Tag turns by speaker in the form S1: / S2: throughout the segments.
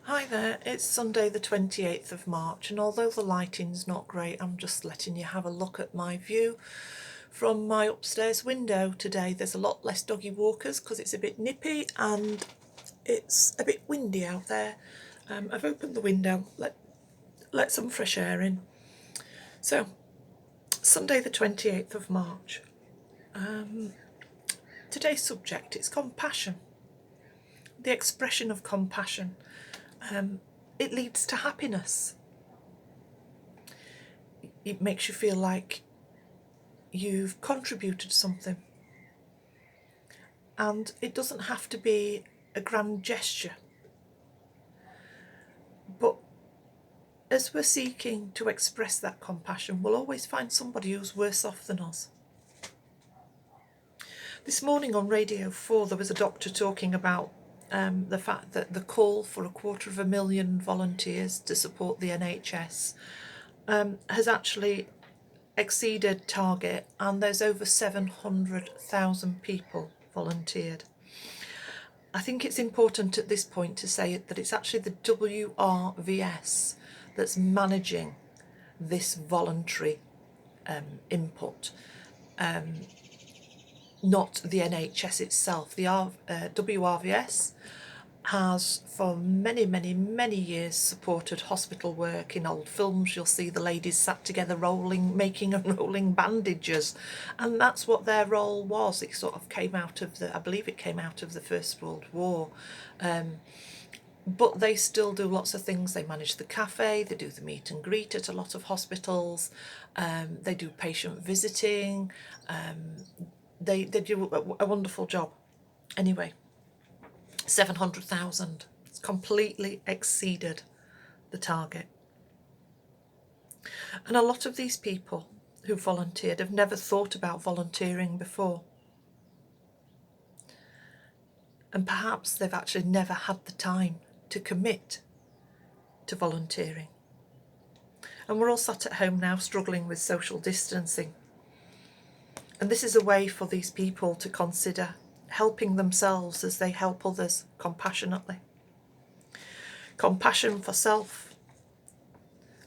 S1: Hi there, it's Sunday the 28th of March, and although the lighting's not great, I'm just letting you have a look at my view from my upstairs window today. There's a lot less doggy walkers because it's a bit nippy and it's a bit windy out there. I've opened the window, let some fresh air in. So, Sunday the 28th of March. Today's subject is compassion. The expression of compassion. It leads to happiness. It makes you feel like you've contributed something. And it doesn't have to be a grand gesture. But as we're seeking to express that compassion, we'll always find somebody who's worse off than us. This morning on Radio 4, there was a doctor talking about the fact that the call for 250,000 volunteers to support the NHS has actually exceeded target, and there's over 700,000 people volunteered. I think it's important at this point to say that it's actually the WRVS that's managing this voluntary input, not the NHS itself. The WRVS has for many, many, many years supported hospital work. In old films you'll see the ladies sat together making and rolling bandages, and that's what their role was. It sort of came out of I believe it came out of the First World War. But they still do lots of things. They manage the cafe, they do the meet and greet at a lot of hospitals, they do patient visiting, they do a wonderful job. Anyway, 700,000. It's completely exceeded the target. And a lot of these people who volunteered have never thought about volunteering before. And perhaps they've actually never had the time to commit to volunteering. And we're all sat at home now struggling with social distancing. And this is a way for these people to consider helping themselves as they help others compassionately. Compassion for self,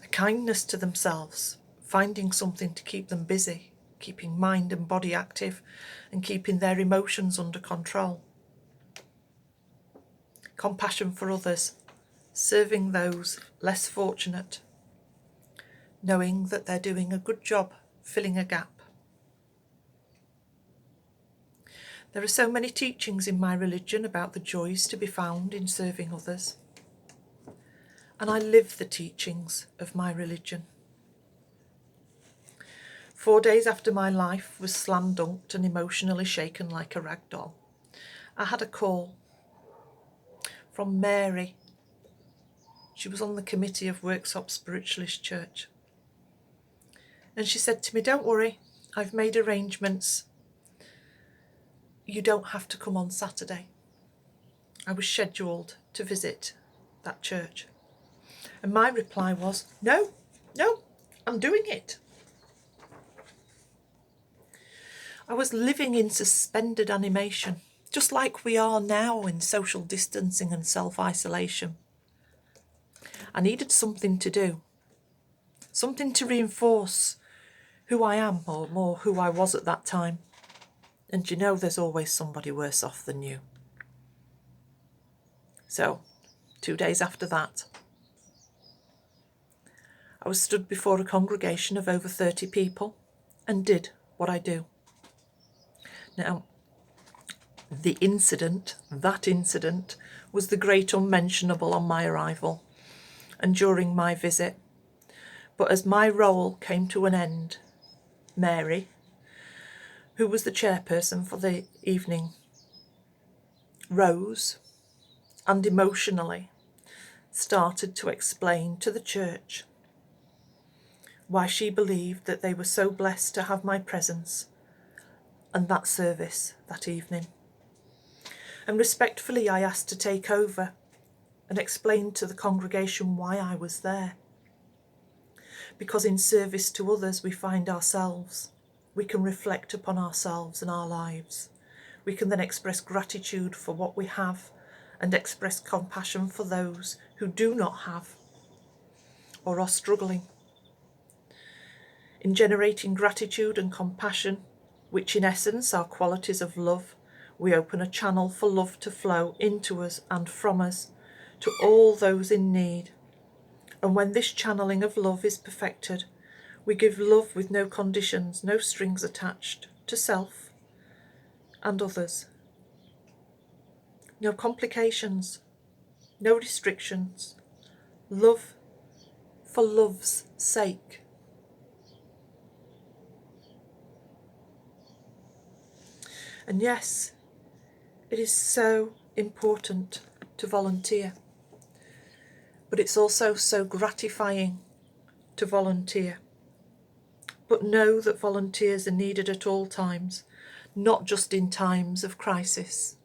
S1: a kindness to themselves, finding something to keep them busy, keeping mind and body active, and keeping their emotions under control. Compassion for others, serving those less fortunate, knowing that they're doing a good job filling a gap. There are so many teachings in my religion about the joys to be found in serving others. And I live the teachings of my religion. 4 days after my life was slam-dunked and emotionally shaken like a rag doll, I had a call from Mary. She was on the committee of Worksop Spiritualist Church. And she said to me, "Don't worry, I've made arrangements. You don't have to come on Saturday." I was scheduled to visit that church. And my reply was, no, I'm doing it. I was living in suspended animation, just like we are now in social distancing and self-isolation. I needed something to do, something to reinforce who I am, or more who I was at that time. And you know there's always somebody worse off than you. So, 2 days after that, I was stood before a congregation of over 30 people and did what I do. Now, that incident was the great unmentionable on my arrival and during my visit. But as my role came to an end, Mary, who was the chairperson for the evening, rose and emotionally started to explain to the church why she believed that they were so blessed to have my presence and that service that evening. And respectfully I asked to take over and explain to the congregation why I was there. Because in service to others we find ourselves. We can reflect upon ourselves and our lives. We can then express gratitude for what we have and express compassion for those who do not have or are struggling. In generating gratitude and compassion, which in essence are qualities of love, we open a channel for love to flow into us and from us to all those in need. And when this channeling of love is perfected, we give love with no conditions, no strings attached to self and others. No complications, no restrictions. Love for love's sake. And yes, it is so important to volunteer, but it's also so gratifying to volunteer. But know that volunteers are needed at all times, not just in times of crisis.